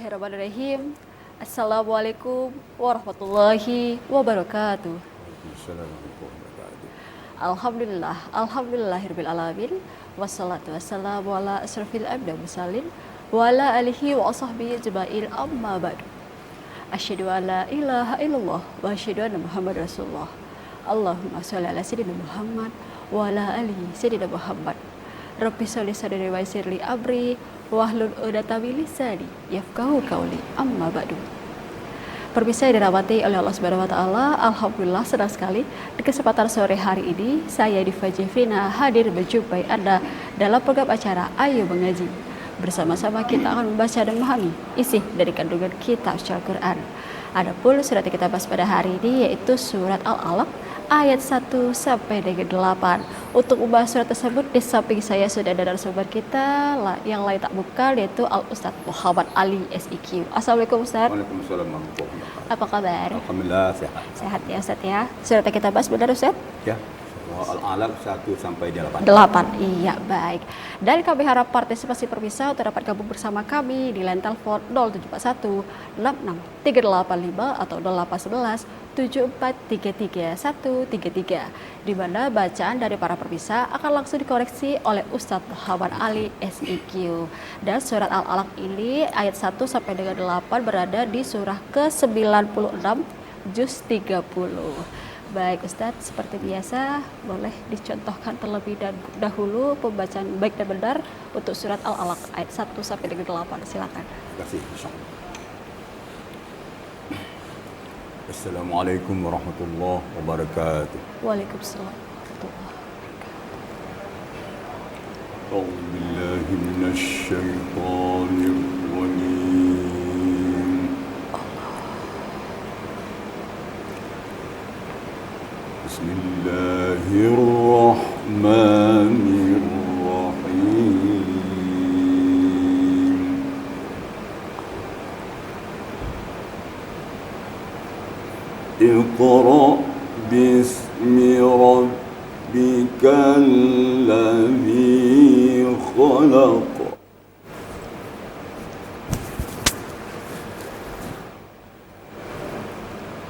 Bismillahirrahmanirrahim. Assalamualaikum warahmatullahi wabarakatuh. Alhamdulillahirabbil alamin. Wassalatu wassalamu ala asrofil anbiya'i wal mursalin wa ala alihi wa sahbihi ajma'in amma ba'du. Asyhadu an la ilaha illallah wa asyhadu anna Muhammadar Rasulullah. Allahumma sholli ala sayyidina Muhammad wa ala alihi sayyidina Muhammad. Rabbi sholli sadri wa yassirli amri wahlul 'uqdatam min lisani yafqahu qawli amma ba'du. Pemirsa yang dirahmati oleh Allah Subhanahu wa taala, alhamdulillah senang sekali di kesempatan sore hari ini saya Diva Jevina hadir menjumpai Anda dalam program acara Ayo Mengaji. Bersama-sama kita akan membaca dan memahami isi dari kandungan kitab suci Al-Qur'an. Adapun surat yang kita bahas pada hari ini yaitu surat Al-Alaq ayat 1 sampai dengan 8. Untuk membahas surat tersebut di samping saya sudah ada narasumber kita yang lain tak bukan yaitu Al-Ustaz Muhammad Ali SIQ. Assalamualaikum Ustaz. Waalaikumsalam warahmatullahi wabarakatuh. Apa kabar? Alhamdulillah sehat. Sehat ya Ustaz ya. Surat yang kita bahas benar Ustaz? Ya. Al-Alaq 1 sampai 8. 8, iya baik. Dan kami harap partisipasi pemirsa untuk dapat gabung bersama kami di line telepon 0741 66385 atau 0811 7433 133, di mana bacaan dari para pemirsa akan langsung dikoreksi oleh Ustadz Muhammad Ali SIQ. Dan surat Al-Alaq ini ayat 1 sampai dengan 8 berada di surah ke-96 juz 30. Baik Ustadz, seperti biasa boleh dicontohkan terlebih dahulu pembacaan baik dan benar untuk surat Al-Alaq ayat 1 sampai dengan 8. Silakan. Terima kasih. Assalamualaikum warahmatullahi wabarakatuh. Waalaikumsalam warahmatullahi wabarakatuh. A'udzu billahi minasy syaithanir rajim. Bismillahirrahmanirrahim. Iqra bismi rabbikal ladzi khalaq.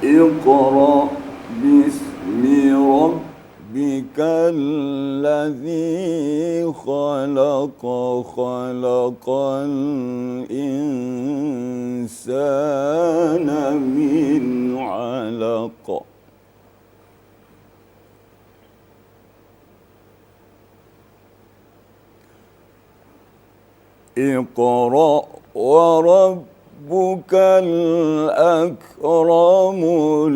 Iqra bismi rabbikal ladzi khalaq, khalaqal insana min 'alaq. Iqra wa rabbukal akramul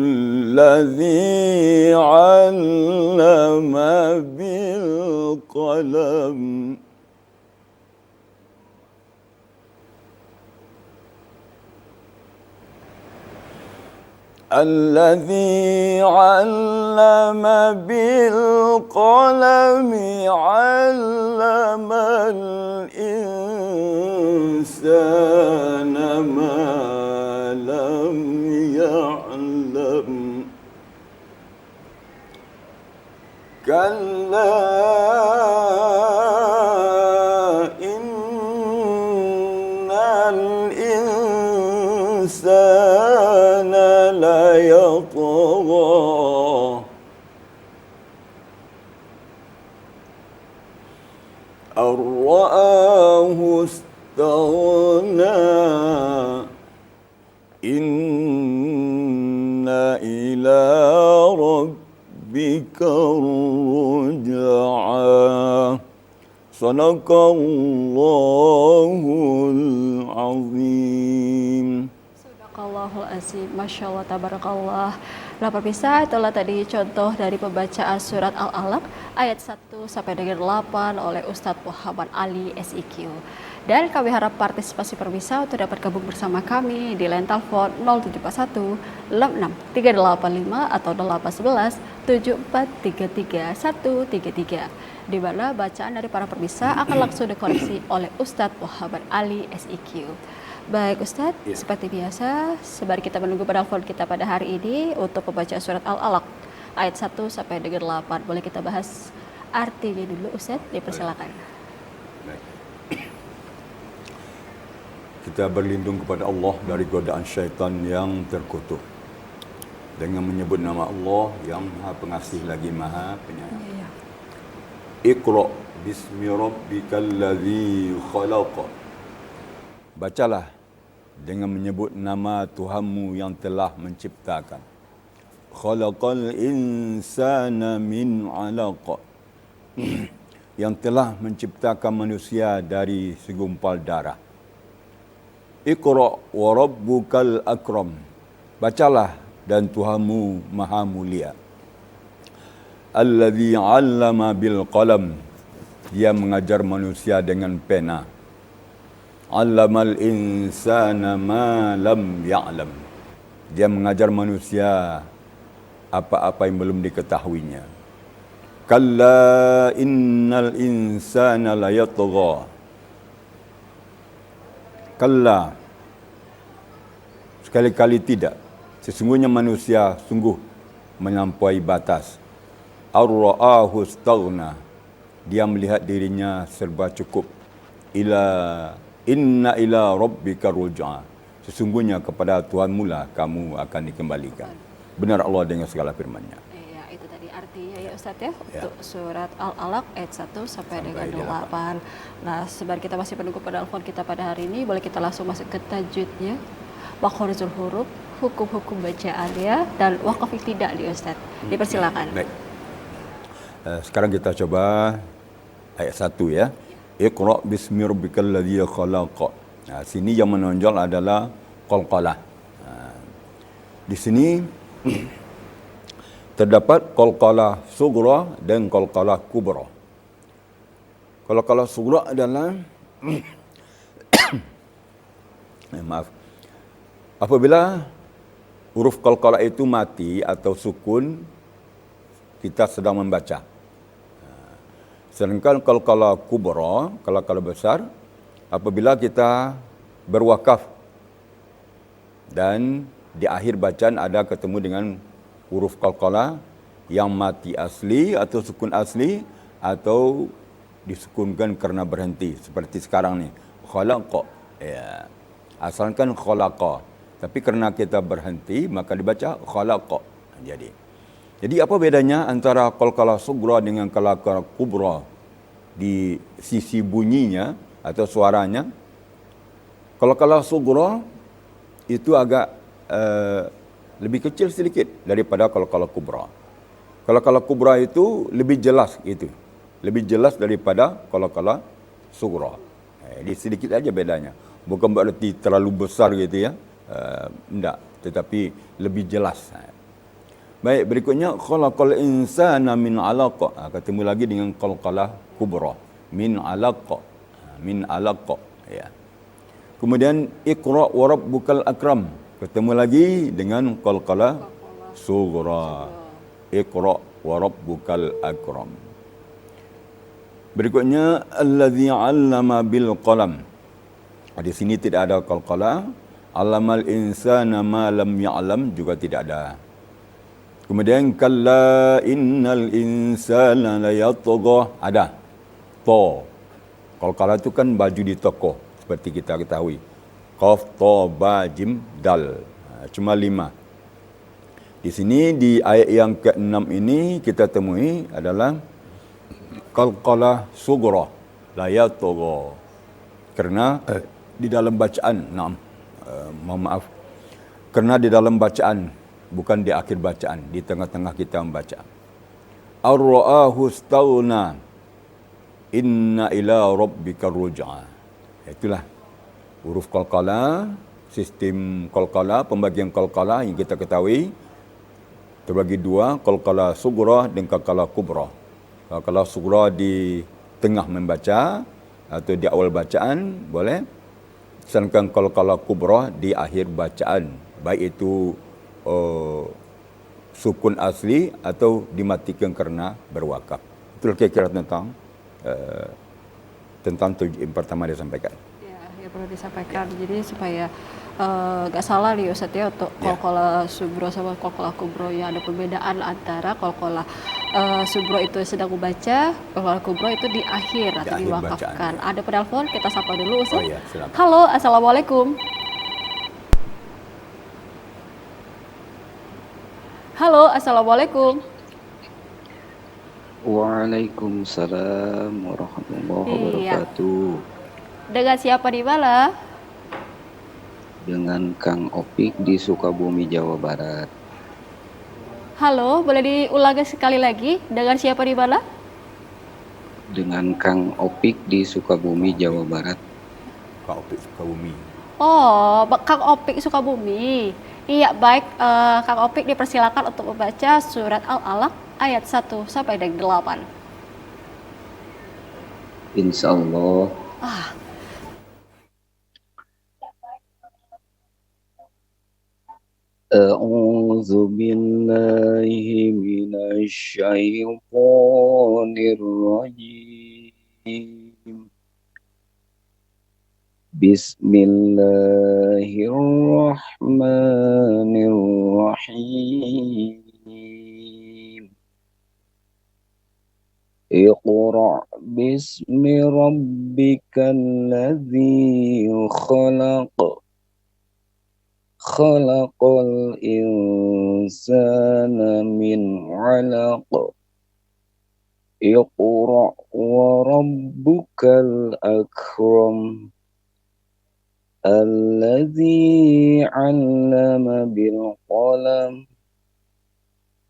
ladzi 'allama bil qalam. الذي علم بالقلم علم الإنسان ما لم يعلم كلا إن الإنسان ليطغى أن رآه استغنى إن إلى ربك الرجعى صدق الله العظيم. Sadaqallahul azim. Masya Allah, tabarakallah. Nah pemirsa, itulah tadi contoh dari pembacaan surat Al-Alaq ayat 1 sampai dengan 8 oleh Ustadz Muhammad Ali SIQ. Dan kami harap partisipasi pemirsa untuk dapat gabung bersama kami di line telepon 0741 66385 atau 0811 7433 133, di mana bacaan dari para pemirsa akan langsung dikoreksi oleh Ustadz Muhammad Ali SIQ. Baik Ustadz, seperti biasa, sembari kita menunggu penelpon kita pada hari ini untuk pembacaan surat Al-Alaq ayat 1 sampai dengan 8. Boleh kita bahas artinya dulu Ustadz? Dipersilakan. kita berlindung kepada Allah dari godaan syaitan yang terkutuk dengan menyebut nama Allah yang Maha Pengasih lagi Maha Penyayang. Ya, ya. Iqra bismi rabbikal ladzi khalaq. Bacalah dengan menyebut nama Tuhanmu yang telah menciptakan. Khalaqal insana min 'alaq. Yang telah menciptakan manusia dari segumpal darah. Iqra wa rabbukal akram. Bacalah dan Tuhanmu Maha Mulia. Alladzi 'allama bil qalam. Dia mengajar manusia dengan pena. 'Allamal insana ma lam ya'lam. Dia mengajar manusia apa-apa yang belum diketahuinya. Kalla innal insana layatgha. Kalla, sekali-kali tidak. Sesungguhnya manusia sungguh melampaui batas. Ar-ra'ahu istaghna. Dia melihat dirinya serba cukup. Inna ila rabbika ruj'a. Sesungguhnya kepada Tuhanmu lah kamu akan dikembalikan. Benar Allah dengan segala firman-Nya. Ya, itu tadi artinya ya Ustaz ya, untuk surat Al-Alaq ayat 1 sampai dengan 8. Nah, sebab kita masih menunggu pada telepon kita pada hari ini, boleh kita langsung masuk ke tajwidnya, makhorijul huruf, hukum-hukum bacaannya, dan wakaf tidak di Ustaz. Dipersilakan. Baik. Sekarang kita coba ayat 1 ya. Iqra bismi rabbikal ladzi khalaq. Nah, sini yang menonjol adalah qalqalah. Di sini terdapat qalqalah sughra dan qalqalah kubra. Qalqalah sughra adalah apabila huruf qalqalah itu mati atau sukun, kita sedang membaca. Sedangkan qalqalah kubra, qalqalah besar, apabila kita berwakaf dan di akhir bacaan ada ketemu dengan huruf qalqalah yang mati asli atau sukun asli atau disukunkan karena berhenti seperti sekarang ni khalaqa, ya, asalkan khalaqa, tapi karena kita berhenti maka dibaca khalaqa. Jadi apa bedanya antara qalqalah sughra dengan qalqalah kubra di sisi bunyinya atau suaranya? Qalqalah sughra itu agak lebih kecil sedikit daripada qalqalah kubra. Qalqalah kubra itu lebih jelas gitu. Lebih jelas daripada qalqalah sughra. Jadi sedikit aja bedanya. Bukan berarti terlalu besar gitu ya. Tidak, tetapi lebih jelas. Baik, berikutnya khalaqal insana min 'alaq. Ketemu lagi dengan qalqalah kubra. Min 'alaq. Min 'alaq, ya. Kemudian iqra wa rabbukal akram. Ketemu lagi dengan qalqalah sughra. Iqra wa rabbukal akram. Berikutnya allazi 'allama bil qalam. Di sini tidak ada qalqalah. 'Allamal insana ma lam ya'lam juga tidak ada. Kemudian kalla innal insana layatgha, ada to. Qalqalah itu kan baju di toko seperti kita ketahui. Qaf, ta, ba, jim, dal. Cuma 5. Di sini di ayat yang ke-6 ini kita temui adalah qalqalah sughra layatgha. Karena di dalam bacaan, maaf. Karena di dalam bacaan, bukan di akhir bacaan, di tengah-tengah kita membaca. Ar-ra'ahu istaghna. Inna ila rabbika ruj'a. Itulah huruf qalqalah, sistem qalqalah, pembagian qalqalah yang kita ketahui terbagi 2, qalqalah sughra dan qalqalah kubra. Qalqalah sughra di tengah membaca atau di awal bacaan boleh. Sedangkan qalqalah kubra di akhir bacaan, baik itu sukun asli atau dimatikan karena berwakaf. Itu kira-kira tentang yang pertama dia sampaikan. Yang perlu disampaikan. Jadi supaya nggak salah nih Ustadz ya untuk qalqalah subro sama qalqalah kubro, ya ada perbedaan antara qalqalah subro itu sedang membaca, qalqalah kubro itu di akhir atau diwakafkan. Ada penelpon, kita sapa dulu Ustadz. Halo, assalamualaikum. Halo, assalamualaikum. Waalaikumsalam warahmatullahi wabarakatuh. Dengan siapa di mana? Dengan Kang Opik di Sukabumi, Jawa Barat. Halo, boleh diulangi sekali lagi? Dengan siapa di mana? Dengan Kang Opik di Sukabumi, Jawa Barat. Kang Opik Sukabumi. Oh, Kang Opik Sukabumi. Iya, baik. Kang Opik dipersilakan untuk membaca surat Al-Alaq ayat 1 sampai dengan 8. Insya Allah. A'udzu billahi minasy syaithanir rajim. Bismillahirrahmanirrahim. Iqra' bismi rabbikal ladzi khalaq. Khalaqal insana min 'alaq. Iqra' wa rabbukal akram. Alladzi 'allama bil qalam.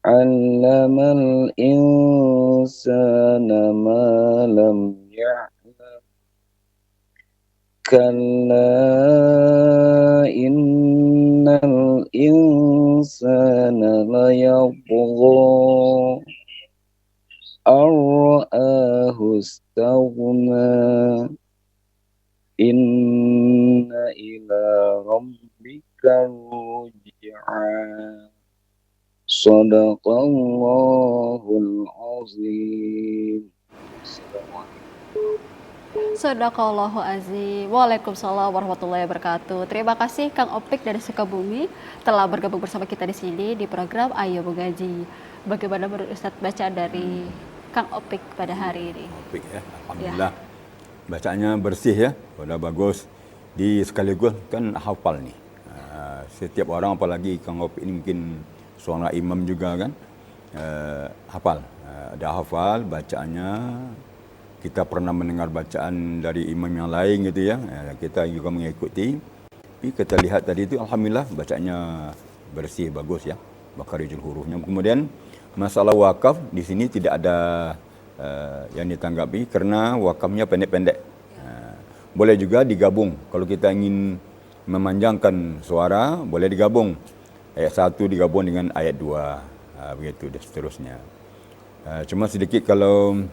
'Allamal insana ma lam ya'lam. Kalla innal insana layatgha ar-ra'ahu istaghna. Inna ila rabbika ruj'a. Shadaqallahul azim. Shadaqallahu azim. Waalaikumsalam warahmatullahi wabarakatuh. Terima kasih Kang Opik dari Sukabumi telah bergabung bersama kita di sini di program Ayo Mengaji. Bagaimana menurut Ustadz bacaan dari Kang Opik pada hari ini? Opik ya, alhamdulillah. Bacaannya bersih ya, sudah bagus. Di sekaligus kan hafal nih. Setiap orang, apalagi Kang Opik ini mungkin seorang imam juga kan, hafal. Ada hafal bacaannya. Kita pernah mendengar bacaan dari imam yang lain gitu ya. Kita juga mengikuti. Tapi kita lihat tadi itu alhamdulillah bacaannya bersih, bagus ya. Makarijul hurufnya. Kemudian masalah wakaf di sini tidak ada yang ditanggapi karena wakafnya pendek-pendek. Boleh juga digabung. Kalau kita ingin memanjangkan suara, boleh digabung. Ayat 1 digabung dengan ayat 2. Begitu dan seterusnya. Cuma sedikit kalau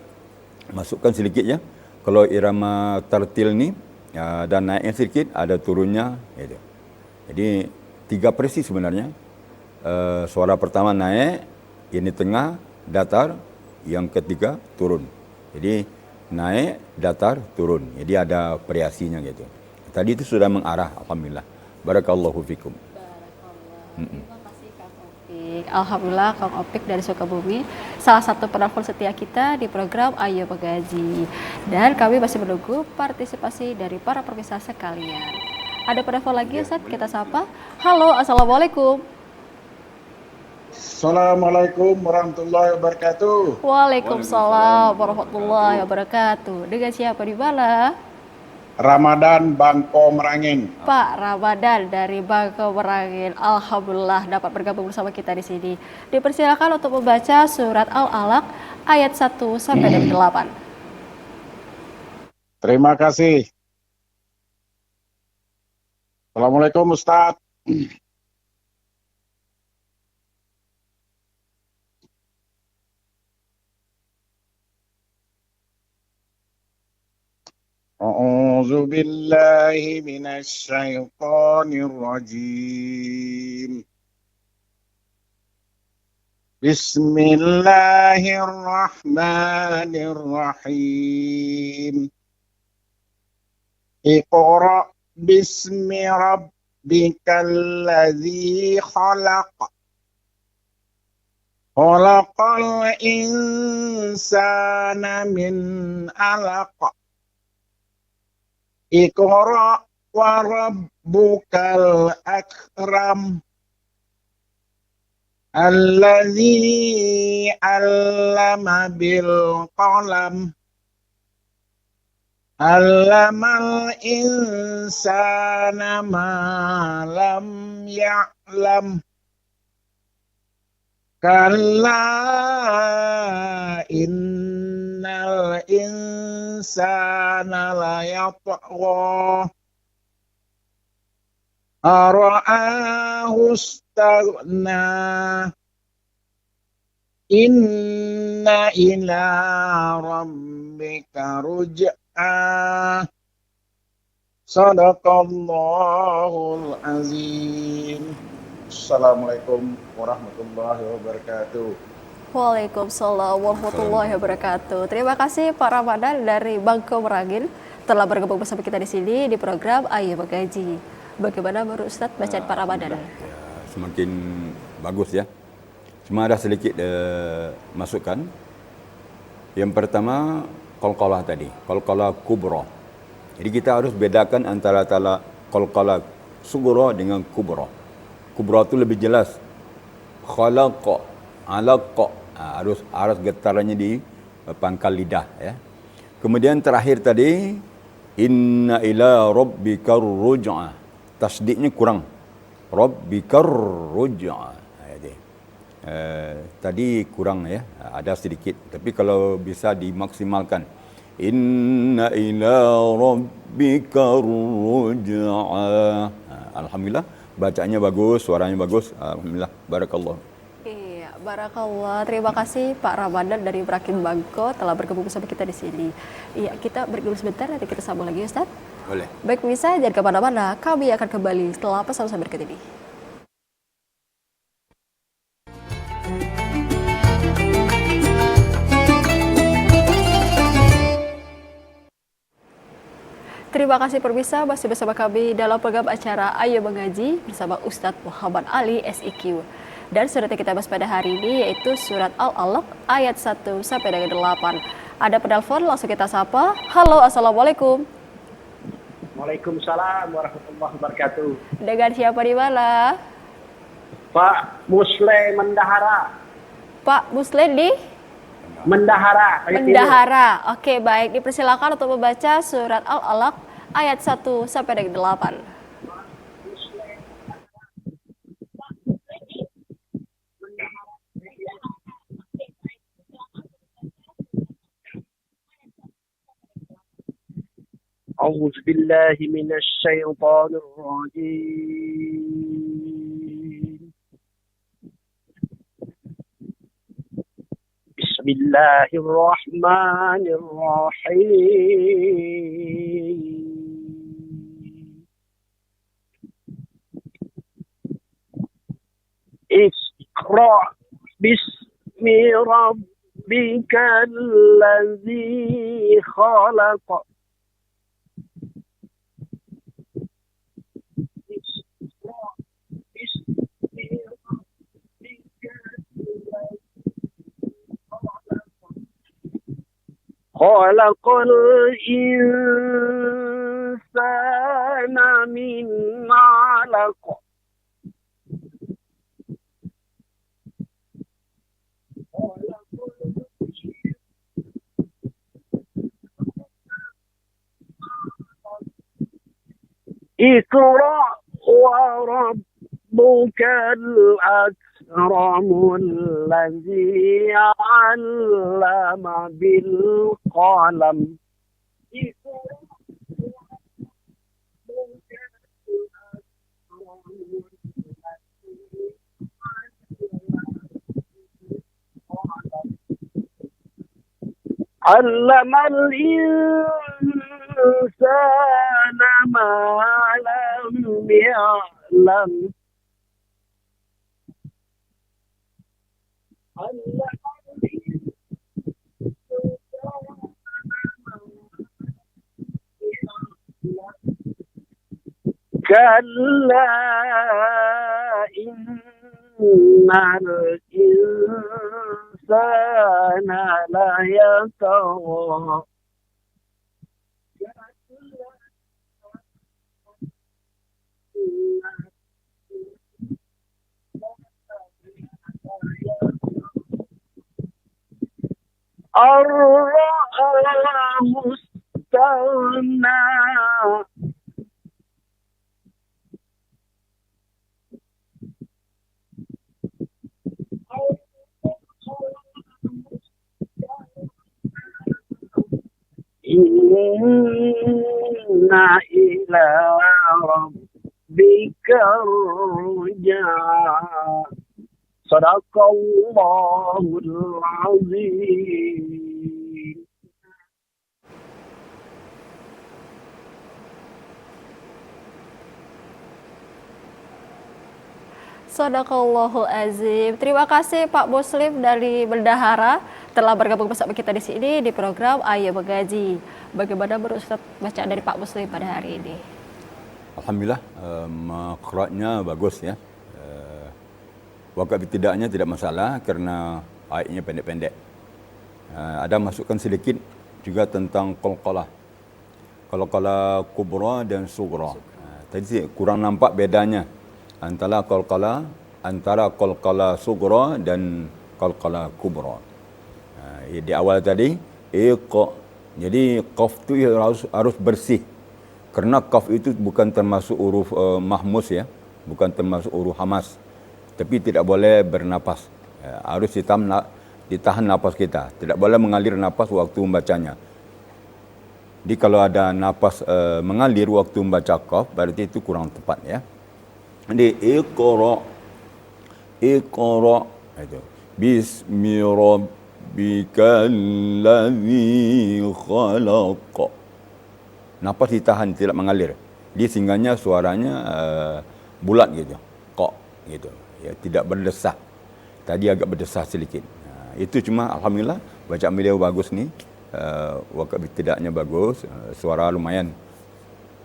masukkan sedikit ya. Kalau irama tartil ni dan naiknya sedikit, ada turunnya. Gitu. Jadi 3 versi sebenarnya. Suara pertama naik, yang di tengah datar, yang ketiga turun. Jadi naik, datar, turun. Jadi ada variasinya gitu. Tadi itu sudah mengarah, alhamdulillah. Barakallahu fikum. Terima kasih Kang Opik. Alhamdulillah Kang Opik dari Sukabumi salah satu penelpon setia kita di program Ayo Mengaji. Dan kami masih menunggu partisipasi dari para pemirsa sekalian. Ada penelpon lagi Ustaz, kita sapa. Halo, assalamualaikum. Assalamualaikum warahmatullahi wabarakatuh. Waalaikumsalam warahmatullahi wabarakatuh. Dengan siapa di mana? Ramadan Bangko Merangin. Pak Ramadan dari Bangko Merangin. Alhamdulillah dapat bergabung bersama kita di sini. Dipersilakan untuk membaca surat Al-Alaq ayat 1 sampai dengan 8. Terima kasih. Assalamualaikum Ustaz. A'udzu billahi minasy syaithanir rajim. Bismillahirrahmanirrahim. Iqra bismi rabbikal ladzi khalaq. Khalaqal insana min 'alaq. Iqra wa rabbukal akram. Alladzi 'allama bil qalam. Allamal insana ma lam ya'lam. Kalla innal insana layatgha. Ara'ahu istaghna. Inna ila rabbika ruj'a. Sadaqallahul azim. Assalamualaikum warahmatullahi wabarakatuh. Waalaikumsalam warahmatullahi wabarakatuh. Terima kasih Pak Ramadan dari Bangko Merangin telah bergabung bersama kita di sini di program Ayo Mengaji. Bagaimana menurut Ustadz bacaan Pak Ramadan? Semakin bagus ya. Cuma ada sedikit masukan. Yang pertama, qalqalah tadi, qalqalah kubra. Jadi kita harus bedakan antara qalqalah sughra dengan kubra. Kubra itu lebih jelas. Khalaqa, alaqa, harus getarannya di pangkal lidah ya. Kemudian terakhir tadi, inna ila rabbikar ruj'a. Tasdiknya kurang. Rabbikar ruj'a. Tadi kurang ya, ada sedikit. Tapi kalau bisa dimaksimalkan, inna ila rabbika ruj'a. Alhamdulillah, bacaannya bagus, suaranya bagus. Alhamdulillah, barakallah. Iya, barakallah. Terima kasih Pak Ramadan dari Brakin Bangko telah bergabung bersama kita di sini. Iya, kita break dulu sebentar, nanti kita sambung lagi Ustaz. Boleh. Baik pemirsa, jangan kemana-mana. Kami akan kembali setelah pesan-pesan berikut ini. Terima kasih pemirsa, masih bersama kami dalam program acara Ayo Mengaji bersama Ustadz Muhammad Ali SIQ. Dan surat yang kita bahas pada hari ini yaitu surat Al-Alaq ayat 1 sampai dengan 8. Ada penelpon, langsung kita sapa. Halo, Assalamualaikum. Waalaikumsalam warahmatullahi wabarakatuh. Dengan siapa di mana? Pak Musle Mendahara. Pak Muslim di? Mendahara. Mendahara. Oke, baik. Dipersilakan untuk membaca surat Al-Alaq ayat 1 sampai dengan 8. أعوذ بالله من الشيطان الرجيم. بسم الله الرحمن الرحيم. اقرأ باسم ربك الذي خلق. خلق الإنسان من علق. اقرأ وربك الأكرم الذي علم بالقلم. علم الإنسان ما لم يعلم. كلا إن الإنسان ليطغى أن رآه استغنى إن إلى ربك الرجعى صدق الله العظيم. Sadaqallahul azim. Terima kasih Pak Muslim dari Bendahara telah bergabung bersama kita di sini di program Ayo Mengaji. Bagaimana menurut Ustaz bacaan dari Pak Muslim pada hari ini? Alhamdulillah, makhrajnya bagus ya. Wakaf ibtida'nya tidak masalah kerana ayatnya pendek-pendek. Ada masukkan sedikit juga tentang qalqalah. Qalqalah kubra dan sughra. Tadi kurang nampak bedanya antara qalqalah sughra dan qalqalah kubra. Di awal tadi iqa. Jadi qaf tu harus bersih. Kerana qaf itu bukan termasuk huruf mahmus ya, bukan termasuk huruf hamas. Tapi tidak boleh bernapas. Harus ditahan napas kita. Tidak boleh mengalir napas waktu membacanya. Jadi kalau ada napas mengalir waktu membaca qaf, berarti itu kurang tepat ya. Jadi iqra itu. Bismi rabbikal ladzi khalaq. Napas ditahan, tidak mengalir. Dia singgahnya suaranya bulat gitu. Qa gitu. Ya, tidak berdesak. Tadi agak berdesak sedikit. Itu cuma alhamdulillah bacaan beliau bagus ni. Wakaf ibtida'nya bagus, suara lumayan.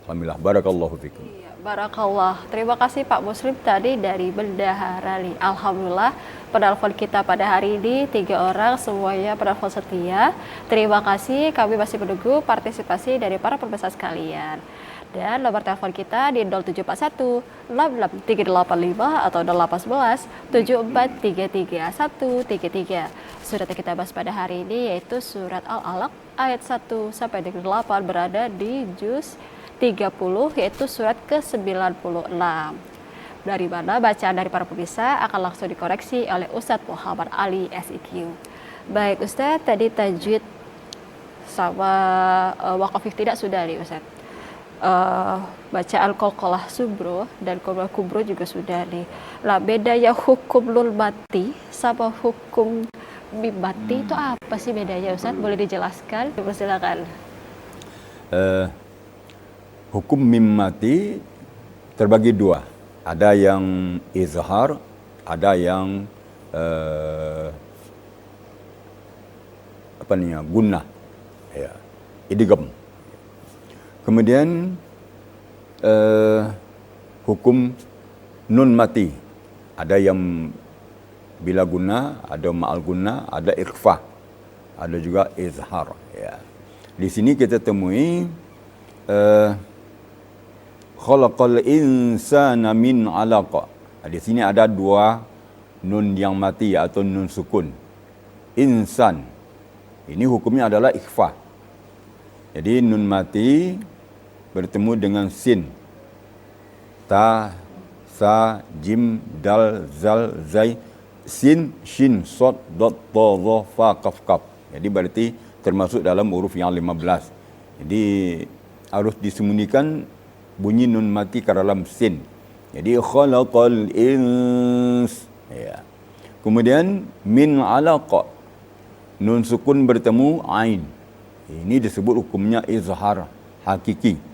Alhamdulillah, barakallahu fikum. Iya, barakallah. Terima kasih Pak Muslim tadi dari Bendahara. Alhamdulillah penelpon kita pada hari ini 3 orang semuanya penelpon setia. Terima kasih, kami masih menunggu partisipasi dari para pemirsa sekalian. Dan nomor telepon kita di 0741 68385 atau 0811 7433 133. Surat yang kita bahas pada hari ini yaitu surat Al-Alaq ayat 1 sampai dengan 8 berada di juz 30 yaitu surat ke-96. Dari mana bacaan dari para pemirsa akan langsung dikoreksi oleh Ustadz Muhammad Ali SIQ. Baik Ustadz, tadi tajwid sama wakaf ibtidah sudah nih Ustadz. Bacaan qalqalah subro dan qalqalah kubro juga sudah nih. Lah bedanya hukum lul mati sama hukum mim mati itu apa sih bedanya Ustaz? Boleh dijelaskan? Silakan. Hukum mim mati terbagi dua. Ada yang izhar, ada yang gunnah. Ya, idgham. Kemudian hukum nun mati. Ada yang bila guna, ada ma'al guna, ada ikhfa. Ada juga izhar. Ya. Di sini kita temui khalaqal insana min 'alaq. Di sini ada dua nun yang mati atau nun sukun. Insan. Ini hukumnya adalah ikhfa. Jadi nun mati bertemu dengan sin, ta, sa, jim, dal, zal, zai, sin, shin, sod, dot, to, zo, fa, kaf, kaf. Jadi berarti termasuk dalam huruf yang 15. Jadi harus disembunyikan bunyi nun mati ke dalam sin. Jadi khalaqal ins. Ya. Kemudian min alaqa. Nun sukun bertemu ain. Ini disebut hukumnya izhar hakiki.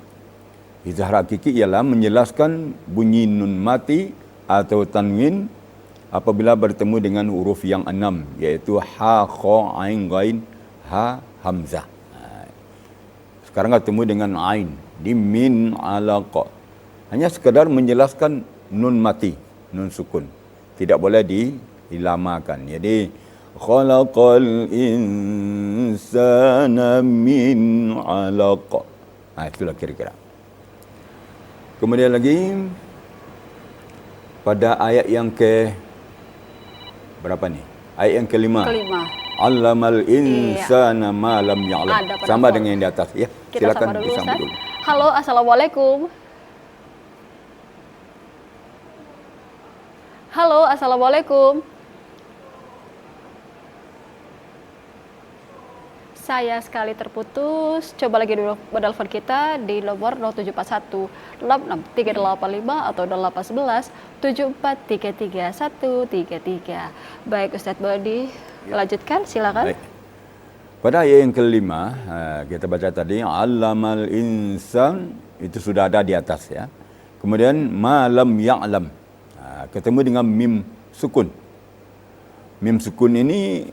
Izhar hakiki ialah menjelaskan bunyi nun mati atau tanwin apabila bertemu dengan huruf yang 6 iaitu ha, kha, ain, ghain, ha, hamzah. Sekarang ketemu dengan ain di min alaqa. Hanya sekadar menjelaskan nun mati, nun sukun. Tidak boleh dilamakan. Jadi khalaqal insana min 'alaq. Itulah kira-kira. Kemudian lagi pada ayat yang ke berapa ni? Ayat yang kelima. Allamal insana ma lam ya'lam. Sama dengan yang di atas ya. Kita Silakan sama dulu, disambut Ustaz. dulu. Halo, assalamualaikum. Halo, assalamualaikum. Saya sekali terputus. Coba lagi dulu menelpon kita di nomor 0741 66385 atau 0811 7433 133. Baik, Ustadz Bodi, lanjutkan silakan. Baik. Pada ayat yang kelima, kita baca tadi, Allamal insan, itu sudah ada di atas ya. Kemudian, malam ya'lam. Ketemu dengan mim sukun. Mim sukun ini,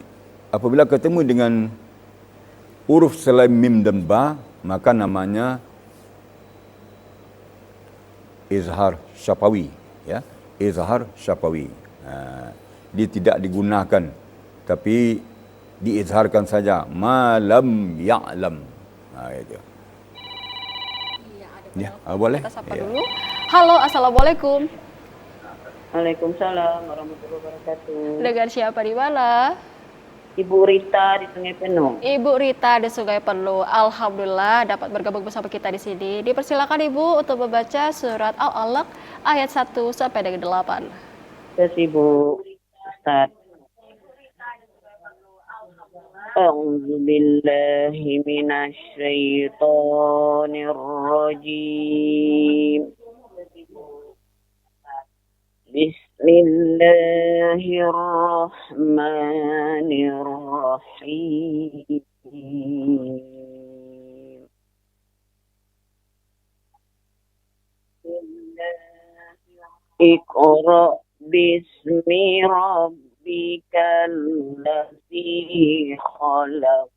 apabila ketemu dengan huruf selain mim dan ba, maka namanya izhar syafawi. Ya? Izhar syafawi. Dia tidak digunakan, tapi diizharkan saja. Malam ya'lam. Itu. Ya, boleh? Kita sapa dulu. Halo, assalamualaikum. Waalaikumsalam warahmatullahi wabarakatuh. Dengan siapa di mana? Ibu Rita di Sungai Penuh. Ibu Rita di Sungai Penuh. Alhamdulillah dapat bergabung bersama kita di sini. Dipersilakan Ibu untuk membaca surat Al-Alaq ayat 1 sampai dengan 8. Terus Ibu Ustaz. A'udzu billahi minasy syaithanir rajim. Bismillahirrahmanirrahim. Iqra bismi rabbikal ladzi khalaq.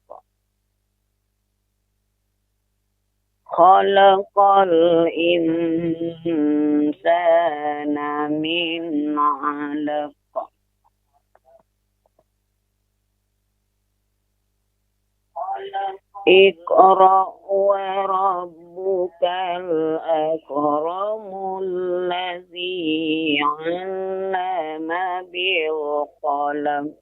Khalaqal insana min 'alaq. Iqra wa rabbukal akramul ladzi 'allama bil qalam.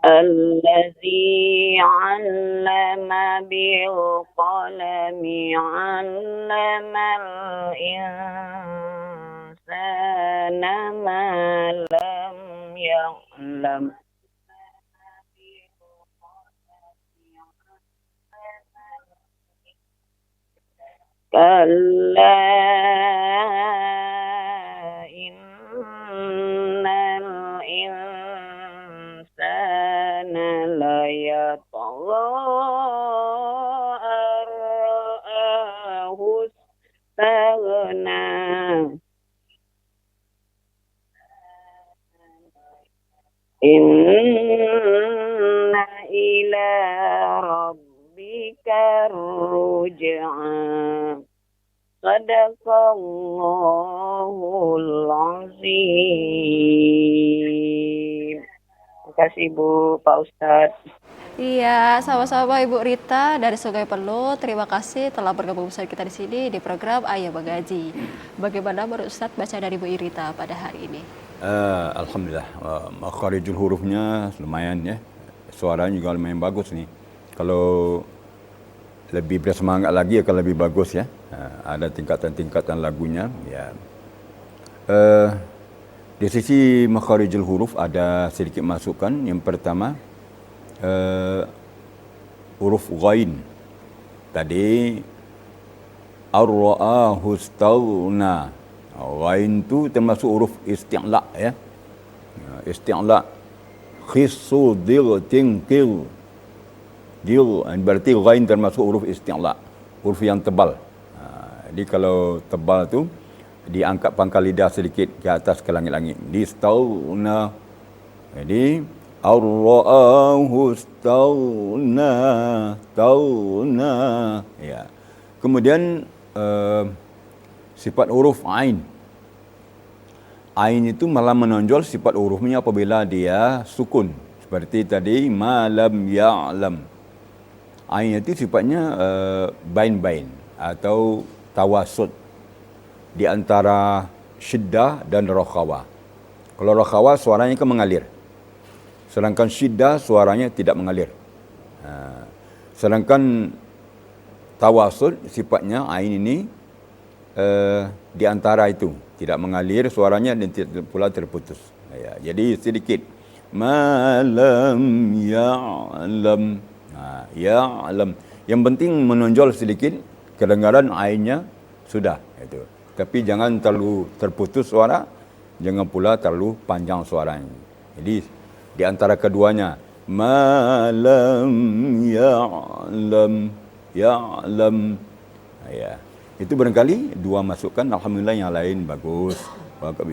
الذي علم بالقلم علم الإنسان ما لم يعلم كلا إن الإنسان ليطغى أن رآه استغنى إن إلى ربك الرجعى Sadaqallahul azim. Terima kasih Bu, Pak Ustadz. Iya, sama-sama Ibu Rita dari Sungai Penuh. Terima kasih telah bergabung bersama kita di sini di program Ayah Mengaji. Bagaimana menurut Ustadz baca dari Bu Rita pada hari ini? Alhamdulillah, makharijul hurufnya lumayan ya. Suaranya juga lumayan bagus nih. Kalau lebih bersemangat lagi akan lebih bagus ya. Ada tingkatan-tingkatan lagunya ya. Di sisi makharijul huruf ada sedikit masukan. Yang pertama, huruf ghain. Tadi ar-ra'ahu istaghna. Ghain tu termasuk huruf isti'la ya. Isti'la. Khissu dil tingkil. Dil berarti ghain termasuk huruf isti'la. Huruf yang tebal. Jadi kalau tebal tu diangkat pangkal lidah sedikit ke atas ke langit-langit. Distauna. Jadi ar-ra'ahu taghna. Ya. Kemudian sifat huruf ain. Ain itu malah menonjol sifat hurufnya apabila dia sukun. Seperti tadi malam ya'lam. Ain itu sifatnya bain-bain atau tawasud di antara syiddah dan rakhawa. Kalau rakhawa suaranya kan mengalir. Sedangkan syiddah suaranya tidak mengalir. Sedangkan tawasud sifatnya ain ini di antara itu, tidak mengalir suaranya dan tidak pula terputus. Ya, jadi sedikit malam ya'lam. Ya'lam. Yang penting menonjol sedikit, kedengaran ainnya sudah itu. Tapi jangan terlalu terputus suara, jangan pula terlalu panjang suaranya. Jadi di antara keduanya malam ya'lam. Ya. Itu barangkali dua masukan, alhamdulillah yang lain bagus.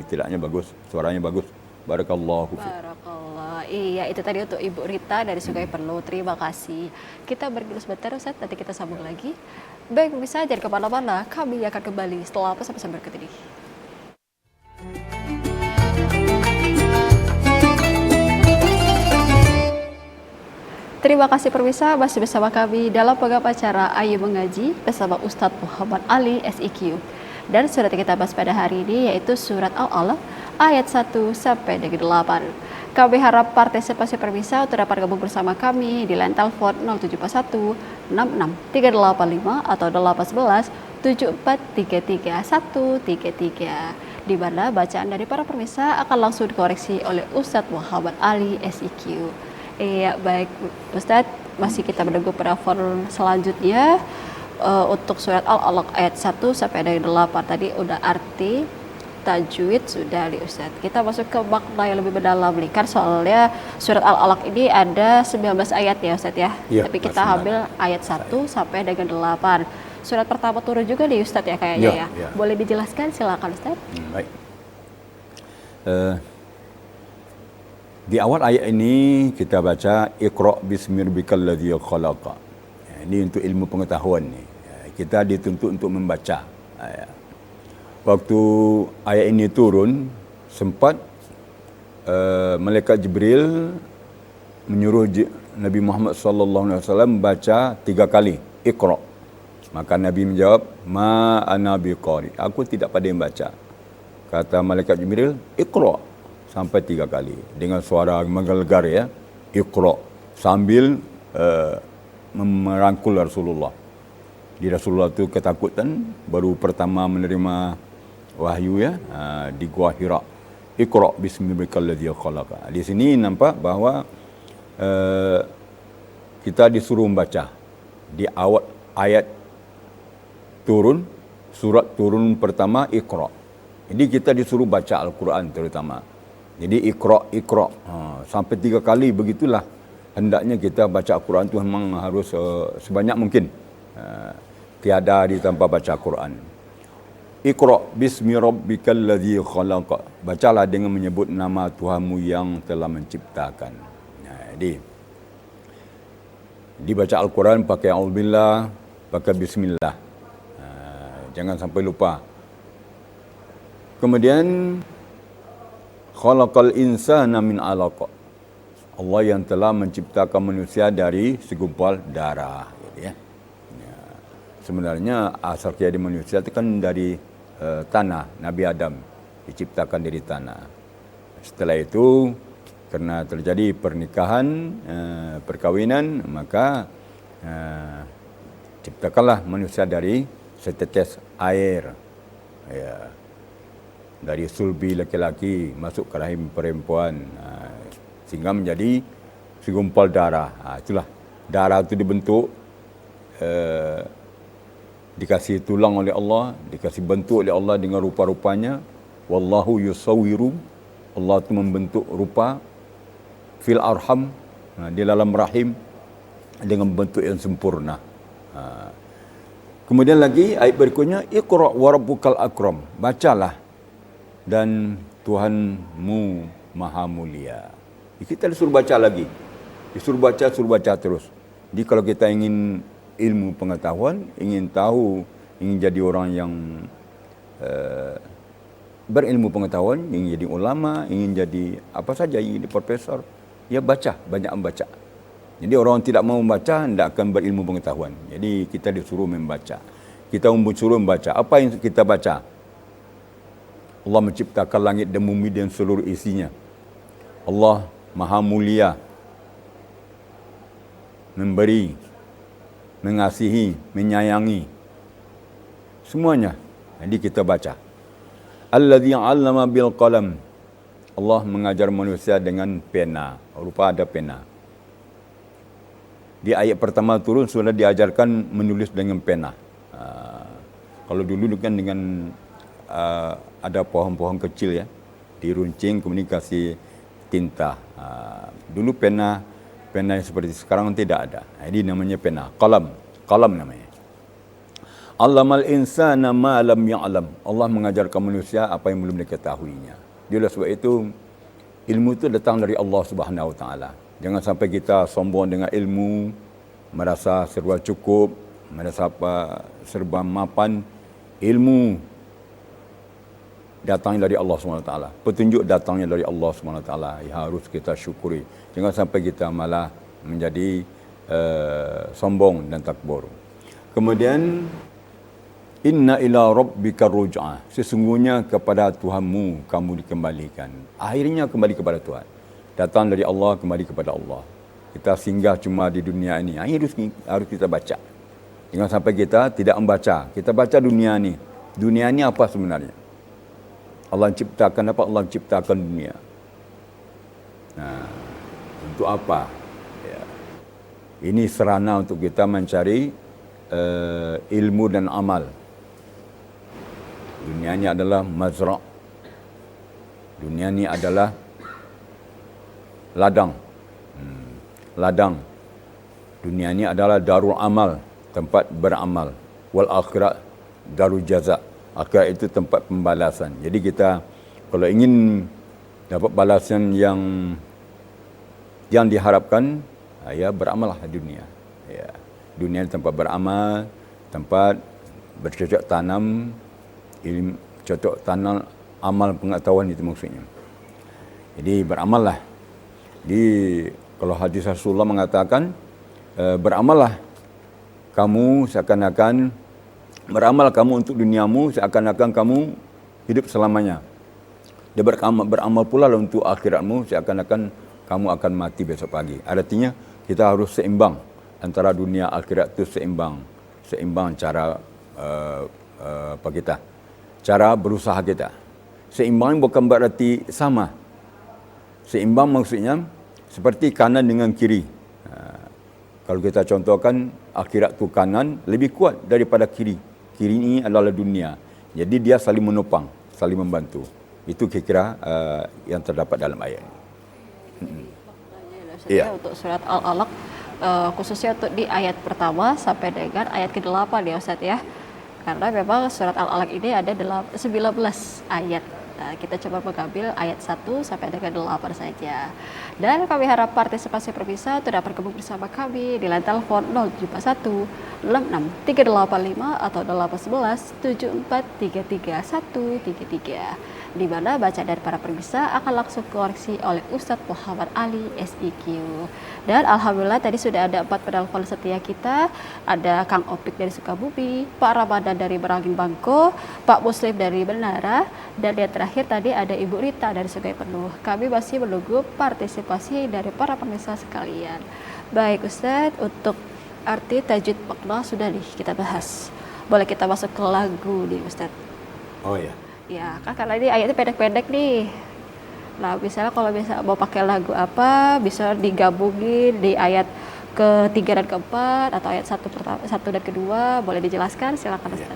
Tidaknya bagus, suaranya bagus. Barakallahu fiik. Barakallah. Iya, itu tadi untuk Ibu Rita dari Sungai Perlu. Terima kasih. Kita bergelut sebentar Ustaz, nanti kita sambung lagi. Baik, bisa jadi kemana-mana. Kami akan kembali setelah pesan-pesan berikut ini. Terima kasih pemirsa, masih bersama kami dalam program acara Ayu Mengaji bersama Ustadz Muhammad Ali SIQ. Dan surat yang kita bahas pada hari ini yaitu surat Al-Alaq ayat 1 sampai dengan 8. Kami harap partisipasi pemirsa untuk dapat gabung bersama kami di line telepon 0741 66 385 atau 811 7433 133, di mana bacaan dari para pemirsa akan langsung dikoreksi oleh Ustadz Muhammad Ali SIQ. Iya, baik Ustadz, masih kita menunggu penelpon selanjutnya untuk surat Al-Alaq ayat 1 sampai dengan 8. Tadi udah arti, tajwid sudah di Ustadz. Kita masuk ke makna yang lebih mendalam nih. Kan soalnya surat Al-Alaq ini ada 19 ayat ya Ustadz ya. Ya, tapi kita ambil ayat 1 sampai dengan 8. Surat pertama turun juga di Ustadz ya kayaknya ya. Boleh dijelaskan, silakan Ustadz. Baik. Di awal ayat ini kita baca Iqra bismi rabbikal ladzi khalaq. Ini untuk ilmu pengetahuan ni. Kita dituntut untuk membaca. Waktu ayat ini turun, sempat malaikat Jibril menyuruh Nabi Muhammad sallallahu alaihi wasallam baca 3 kali Iqra. Maka Nabi menjawab, "Ma ana biqari." Aku tidak pandai membaca. Kata malaikat Jibril, "Iqra." Sampai 3 kali dengan suara menggelegar ya, Iqra, sambil merangkul Rasulullah. Di Rasulullah itu ketakutan, baru pertama menerima wahyu ya, di Gua Hira. Iqra bismi rabbikal ladzi khalaq. Di sini nampak bahawa kita disuruh membaca di awal ayat turun, surat turun pertama Iqra. Jadi kita disuruh baca Al-Quran terutama. Jadi Iqra. Sampai 3 kali begitulah hendaknya kita baca Al-Quran itu memang harus sebanyak mungkin. Tiada hari tanpa baca Al-Quran. Iqra bismi rabbikal ladzi khalaq. Bacalah dengan menyebut nama Tuhanmu yang telah menciptakan. Jadi dibaca Al-Quran pakai auzubillah, pakai bismillah. Jangan sampai lupa. Kemudian khalaqal insana min 'alaq. Allah yang telah menciptakan manusia dari segumpal darah, gitu ya. Sebenarnya asal tiada manusia itu kan dari tanah, Nabi Adam diciptakan dari tanah. Setelah itu karena terjadi pernikahan, perkawinan, maka ciptakanlah manusia dari setetes air. Ya. Dari sulbi laki-laki masuk ke rahim perempuan, sehingga menjadi segumpal darah. Itulah darah itu dibentuk, dikasih tulang oleh Allah, dikasih bentuk oleh Allah dengan rupa-rupanya. Wallahu yusawwiru, Allah itu membentuk rupa fil arham, di dalam rahim dengan bentuk yang sempurna. Kemudian lagi ayat berikutnya, Iqra wa rabbukal akram. Bacalah dan Tuhanmu maha mulia. Kita disuruh baca lagi. Disuruh baca terus. Jadi kalau kita ingin ilmu pengetahuan, ingin tahu, ingin jadi orang yang berilmu pengetahuan, ingin jadi ulama, ingin jadi apa saja, ingin jadi profesor, ya baca, banyak membaca. Jadi orang tidak mau membaca, tidak akan berilmu pengetahuan. Jadi kita disuruh membaca. Kita disuruh membaca. Apa yang kita baca? Allah menciptakan langit dan bumi dan seluruh isinya. Allah Maha Mulia, memberi, mengasihi, menyayangi. Semuanya. Jadi kita baca. Alladzi 'allama bil qalam. Allah mengajar manusia dengan pena. Rupa ada pena. Di ayat pertama turun sudah diajarkan menulis dengan pena. Kalau dulu kan dengan ada pohon-pohon kecil ya, diruncing kemudian kasih tinta. Dulu pena yang seperti sekarang tidak ada. Jadi namanya pena, qalam namanya. Allamal insana ma lam ya'lam. Allah mengajarkan manusia apa yang belum diketahuinya. Jadi sebab itu ilmu itu datang dari Allah Subhanahu wa taala. Jangan sampai kita sombong dengan ilmu, merasa serba cukup, merasa serba mapan. Ilmu datangnya dari Allah SWT. Petunjuk datangnya dari Allah SWT. Ya, harus kita syukuri. Jangan sampai kita malah menjadi sombong dan takbur. Kemudian, inna ila rabbika ruj'ah. Sesungguhnya kepada Tuhanmu kamu dikembalikan. Akhirnya kembali kepada Tuhan. Datang dari Allah, kembali kepada Allah. Kita singgah cuma di dunia ini. Harus kita baca. Jangan sampai kita tidak membaca. Kita baca dunia ini. Dunia ini apa sebenarnya? Allah ciptakan apa? Allah ciptakan dunia. Nah, untuk apa? Ya. Ini sarana untuk kita mencari ilmu dan amal. Dunia ini adalah mazra'. Dunia ini adalah ladang. Ladang. Dunia ini adalah darul amal, tempat beramal. Wal akhirat darul jaza. Akhirat itu tempat pembalasan. Jadi kita kalau ingin dapat balasan yang diharapkan, ya beramallah di dunia. Ya. Dunia tempat beramal, tempat bercocok tanam, ilmu cocok tanam amal pengetahuan itu maksudnya. Jadi beramallah. Di kalau hadis Rasulullah mengatakan beramallah kamu seakan-akan beramal kamu untuk duniamu seakan-akan kamu hidup selamanya. Dia beramal pula untuk akhiratmu seakan-akan kamu akan mati besok pagi. Artinya kita harus seimbang antara dunia akhirat itu seimbang cara cara berusaha kita. Seimbang bukan berarti sama. Seimbang maksudnya seperti kanan dengan kiri. Kalau kita contohkan akhirat tu kanan lebih kuat daripada kiri. Kiri ini adalah dunia. Jadi dia saling menopang, saling membantu. Itu kira-kira yang terdapat dalam ayat ini. Ya. Untuk surat Al-Alaq khususnya untuk di ayat pertama sampai dengan ayat ke-8 ya Ustaz ya. Karena memang surat Al-Alaq ini ada 19 ayat. Nah, kita coba mengambil ayat 1 sampai dengan 8 saja. Dan kami harap partisipasi pemirsa tidak bergabung bersama kami di line telepon 071 66 385 atau 811 7433 133. Di mana baca dari para pemirsa akan langsung koreksi oleh Ustadz Muhammad Ali SIQ. Dan alhamdulillah tadi sudah ada 4 penelpon setia kita. Ada Kang Opik dari Sukabumi, Pak Ramadan dari Merangin Bangko, Pak Muslim dari Benara, dan yang terakhir tadi ada Ibu Rita dari Sungai Penuh. Kami masih menunggu partisipasi dari para pemirsa sekalian. Baik Ustadz, untuk arti tajwid makna sudah kita bahas. Boleh kita masuk ke lagu nih Ustadz. Oh ya. Ya, kan karena ini ayatnya pendek-pendek nih. Nah, misalnya kalau mau pakai lagu apa, bisa digabungin di ayat ke-3 dan ke-4 atau ayat 1 dan kedua, boleh dijelaskan? Silakan Ustaz. Ya.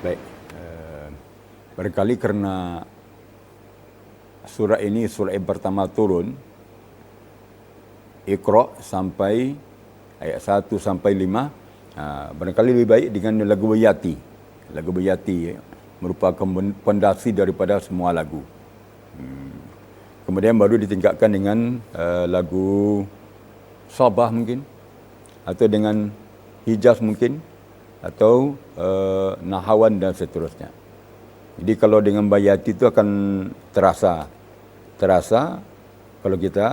Baik. Barangkali karena surah ini surah yang pertama turun, Iqra sampai ayat 1 sampai 5, barangkali lebih baik dengan lagu Bayati. Lagu Bayati merupakan pondasi daripada semua lagu. Kemudian baru ditingkatkan dengan lagu Sabah mungkin, atau dengan Hijaz mungkin, atau Nahawan dan seterusnya. Jadi kalau dengan bayati itu akan terasa kalau kita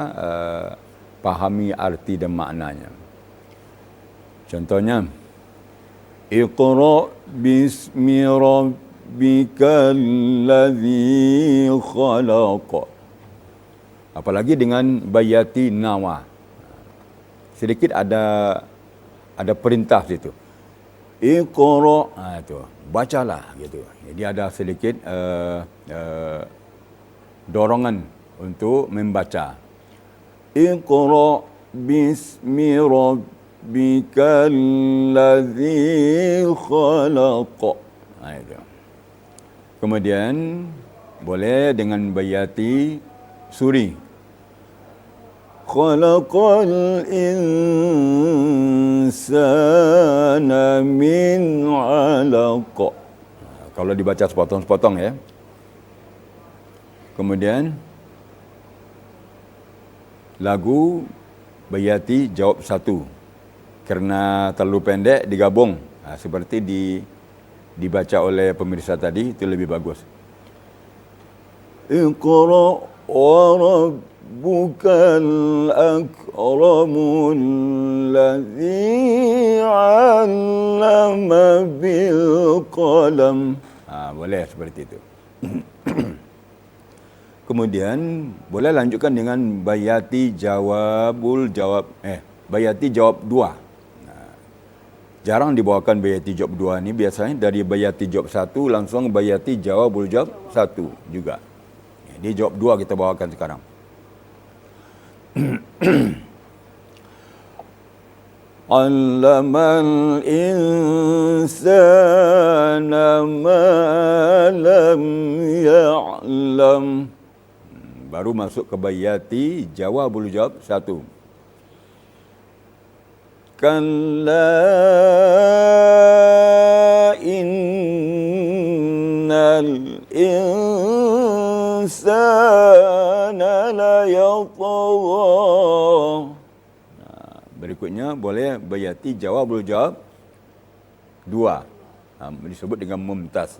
pahami arti dan maknanya. Contohnya, Iqra bismi rabbikal ladzi khalaq. Apalagi dengan bayati nawa. Sedikit ada perintah situ. Iqra, itu bacalah gitu. Jadi ada sedikit dorongan untuk membaca. Iqra bismi rabbikal ladzi khalaq. Itu. Kemudian boleh dengan bayati suri. Khalaqal insana min 'alaq. Kalau dibaca sepotong-sepotong ya. Kemudian lagu bayati jawab satu. Kerana terlalu pendek digabung. Seperti dibaca oleh pemirsa tadi, itu lebih bagus. Iqra wa rabbukal akramul ladzi 'allama bil qalam. Boleh seperti itu. Kemudian boleh lanjutkan dengan bayati bayati jawab dua. Jarang dibawakan bayati jawab dua ni, biasanya dari bayati jawab satu langsung bayati jawabul jawab satu juga. Jadi jawab dua kita bawakan sekarang. Allamal insana ma lam ya'lam. Baru masuk ke bayati jawabul jawab satu. Kalla innal insana la yatgha. Berikutnya boleh bayati jawabul jawab dua. Disebut dengan mumtaz.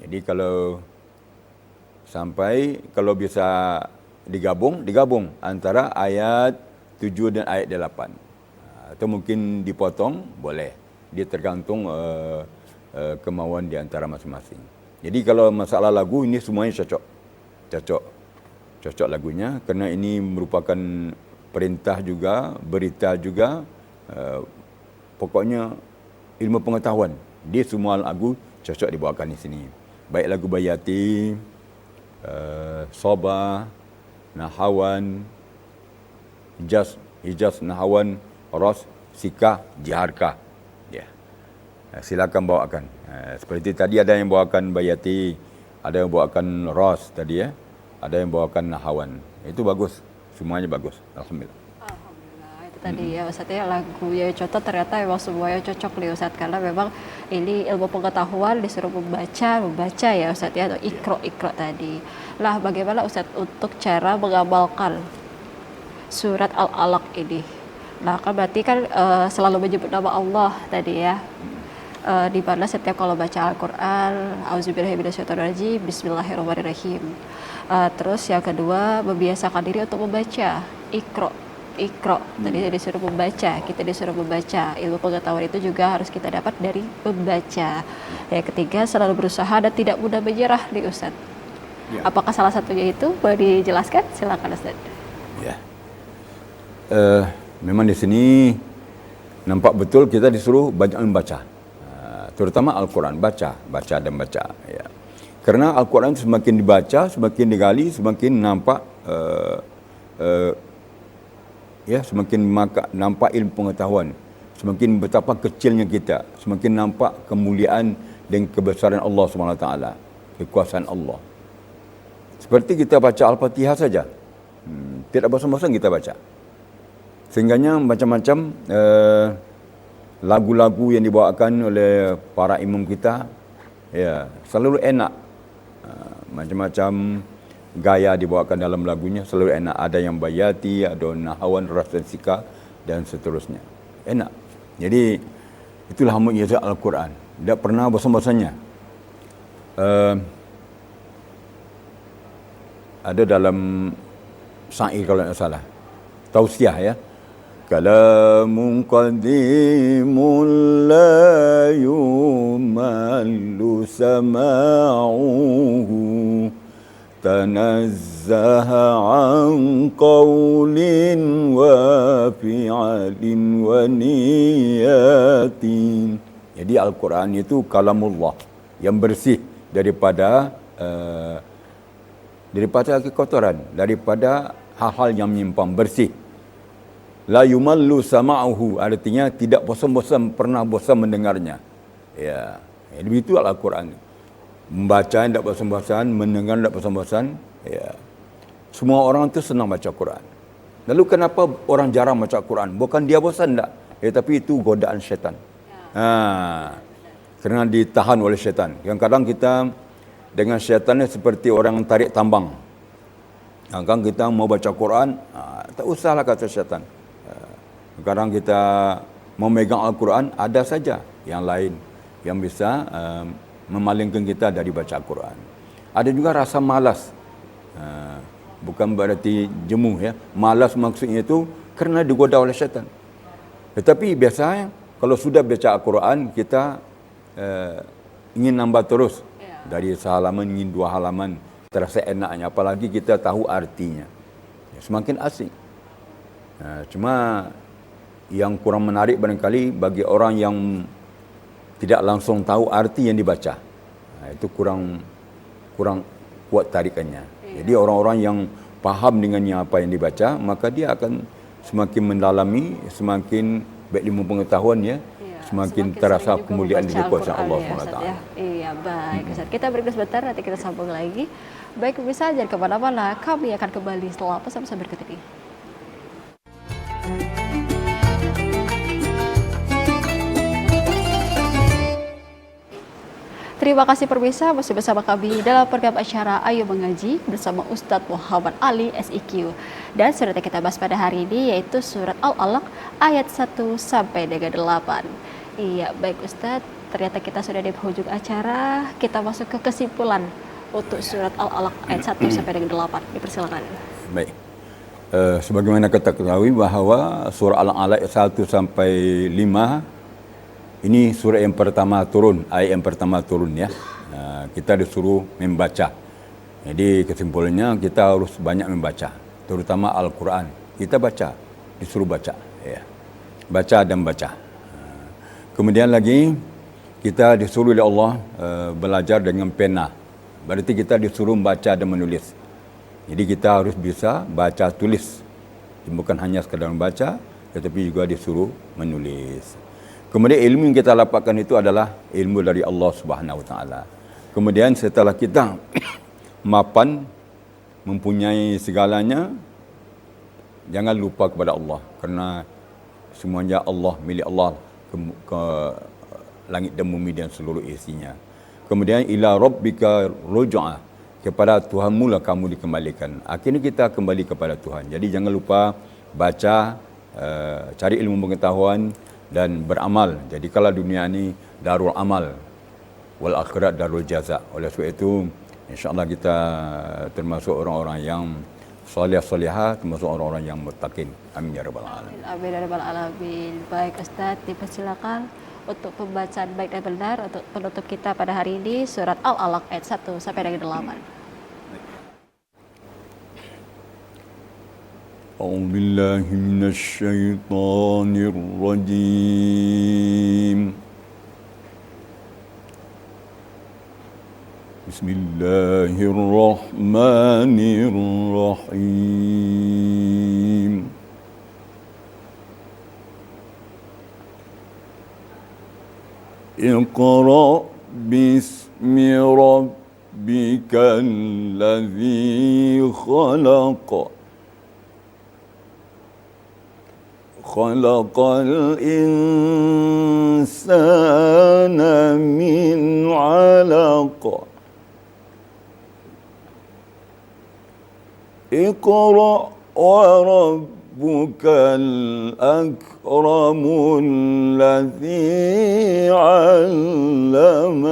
Jadi kalau bisa digabung antara ayat 7 dan ayat 8. Atau mungkin dipotong, boleh. Dia tergantung kemauan di antara masing-masing. Jadi kalau masalah lagu ini semuanya cocok lagunya, kerana ini merupakan perintah juga, berita juga, pokoknya ilmu pengetahuan. Dia semua lagu cocok dibawakan di sini. Baik lagu bayati, Sabah, Nahawan, Hijaz, Nahawan, Ros, Sikah, Jiharkah. Ya. Silakan bawakan. Seperti tadi ada yang bawakan bayati, ada yang bawakan Ros tadi ya, ada yang bawakan Nahawan. Itu bagus, semuanya bagus. Alhamdulillah. Itu tadi ya Ustaz ya, lagu yang contoh ternyata memang semuanya cocok nih Ustaz, karena memang ini ilmu pengetahuan disuruh membaca ya Ustaz ya, atau ikro tadi. Lah bagaimana Ustaz untuk cara mengamalkan surat Al-Alaq ini? Nah kan berarti kan selalu menyebut nama Allah tadi ya, di mana setiap kalau baca Al-Quran, auzubillahi minasyaitonirrajim, bismillahirrahmanirrahim. Terus yang kedua, membiasakan diri untuk membaca Iqra. Tadi disuruh membaca, kita disuruh membaca. Ilmu pengetahuan itu juga harus kita dapat dari membaca. Yang ketiga, selalu berusaha dan tidak mudah menyerah nih Ustaz. Ya. Apakah salah satunya itu? Boleh dijelaskan? Silakan Ustaz. Ya. Memang di sini nampak betul kita disuruh banyak membaca. Terutama Al-Quran, baca dan baca. Ya. Karena Al-Quran semakin dibaca, semakin digali, semakin nampak semakin nampak ilmu pengetahuan, semakin betapa kecilnya kita, semakin nampak kemuliaan dan kebesaran Allah SWT, kekuasaan Allah. Seperti kita baca Al-Fatihah saja, tidak bosan-bosan kita baca. Sehingganya macam-macam lagu-lagu yang dibawakan oleh para imam kita, ya selalu enak. Macam-macam gaya dibawakan dalam lagunya selalu enak. Ada yang bayati, ada nahawan, rasasika dan seterusnya. Enak. Jadi itulah mukjizat Al-Quran. Tidak pernah bosan-bosannya. Ada dalam syair kalau tidak salah. Tausiah ya. Kalamun qadimun la yumallu sama'uhu tanazzaha an qawlin wa fi'alin wa niyatin. Jadi Al-Quran itu kalamullah yang bersih daripada kekotoran, daripada hal-hal yang menyimpang, bersih. La yumallu sama'uhu, artinya tidak bosan-bosan, pernah bosan mendengarnya. Ya, begitu Al-Quran. Membaca tidak bosan-bosan, mendengar tidak bosan-bosan. Ya. Semua orang tu senang baca Quran. Lalu kenapa orang jarang baca Quran? Bukan dia bosan tak? Tapi itu godaan syaitan. Kerana ditahan oleh syaitan. Kadang-kadang kita dengan syaitan ni seperti orang tarik tambang. Kadang kita mau baca Quran, tak usahlah kata syaitan. Kadang kita mau megang Al-Quran, ada saja yang lain yang bisa memalingkan kita dari baca Quran. Ada juga rasa malas. Bukan berarti jemu ya. Malas maksudnya itu kerana digoda oleh syaitan. Tetapi biasanya kalau sudah baca Al-Quran, kita ingin nambah terus. Dari sehalaman ingin 2 halaman. Terasa enaknya. Apalagi kita tahu artinya. Semakin asing. Cuma yang kurang menarik barangkali bagi orang yang tidak langsung tahu arti yang dibaca. Itu kurang kuat tarikannya. Jadi orang-orang yang faham dengannya apa yang dibaca, maka dia akan semakin mendalami, semakin baik ilmu pengetahuannya, semakin terasa kemuliaan di kuasa Allah SWT. Iya, baik Ustaz. Kita break sebentar, nanti kita sambung lagi. Baik, bisa jangan kemana-mana, kami akan kembali setelah pesan-pesan berikut ini. Terima kasih pemirsa, masih bersama kami dalam program acara Ayo Mengaji bersama Ustadz Muhammad Ali SIQ. Dan surat yang kita bahas pada hari ini yaitu surat Al-Alaq ayat 1 sampai dengan 8. Iya, baik Ustadz, ternyata kita sudah di penghujung acara. Kita masuk ke kesimpulan untuk surat Al-Alaq ayat 1 sampai dengan 8. Dipersilakan. Baik. Sebagaimana kita ketahui bahawa surah Al-Alaq 1 sampai 5 ini surah yang pertama turun, ayat yang pertama turun ya. Kita disuruh membaca. Jadi kesimpulannya kita harus banyak membaca, terutama Al-Quran. Kita baca, disuruh baca. Ya. Baca dan baca. Kemudian lagi kita disuruh oleh Allah belajar dengan pena. Berarti kita disuruh membaca dan menulis. Jadi kita harus bisa baca tulis. Bukan hanya sekadar membaca, tetapi juga disuruh menulis. Kemudian ilmu yang kita dapatkan itu adalah ilmu dari Allah Subhanahu Wa Taala. Kemudian setelah kita mapan mempunyai segalanya, jangan lupa kepada Allah, kerana semuanya Allah, milik Allah, ke langit dan bumi dan seluruh isinya. Kemudian ila rabbika ruj'a, kepada Tuhanmu lah kamu dikembalikan. Akhirnya kita kembali kepada Tuhan. Jadi jangan lupa baca, cari ilmu pengetahuan dan beramal. Jadi kalau dunia ini darul amal, wal akhirat darul jaza. Oleh sebab itu, insya-Allah kita termasuk orang-orang yang salih-salihah, termasuk orang-orang yang muttaqin. Amin ya rabbal alamin. Amin ya rabbal alamin. Baik Ustaz, dipersilakan untuk pembacaan baik dan benar untuk penutup kita pada hari ini surat Al-Alaq ayat 1 sampai dengan 8. أعوذ بالله من الشيطان الرجيم بسم الله الرحمن الرحيم اقرأ باسم ربك الذي خلق خلق الإنسان من علق اقرأ وربك الأكرم الذي علم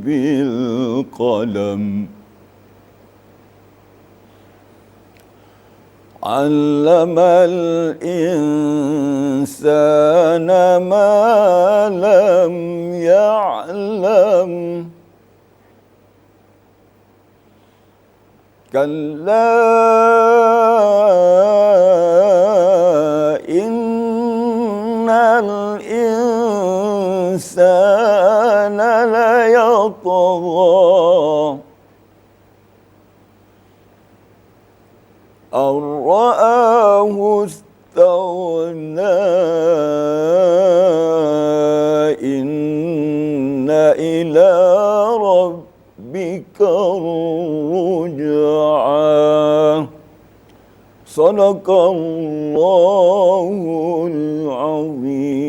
بالقلم علم الإنسان ما لم يعلم كلا إن الإنسان ليطغى أن رآه استغنى إن إلى ربك الرجعى صدق الله العظيم.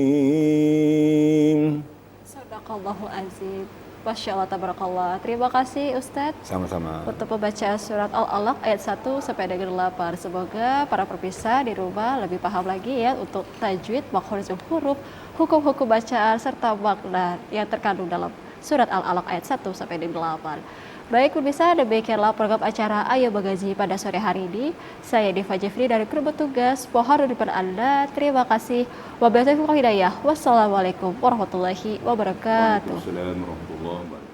Sadaqallahu azim. Masya Allah, tabarakallah. Terima kasih Ustadz. Sama-sama. Untuk pembacaan surat Al-Alaq ayat 1 sampai dengan 8. Semoga para pemirsa di rumah lebih paham lagi ya untuk tajwid, makhraj huruf, hukum-hukum bacaan serta makna yang terkandung dalam surat Al-Alaq ayat 1 sampai dengan 8. Baik pemirsa, demikianlah program acara Ayo Mengaji pada sore hari ini. Saya Deva Jeffrey dari kru petugas mohon depan Anda. Terima kasih. Wabillahi taufiq wal hidayah. Wassalamualaikum warahmatullahi wabarakatuh. Waalaikumsalam warahmatullahi wabarakatuh.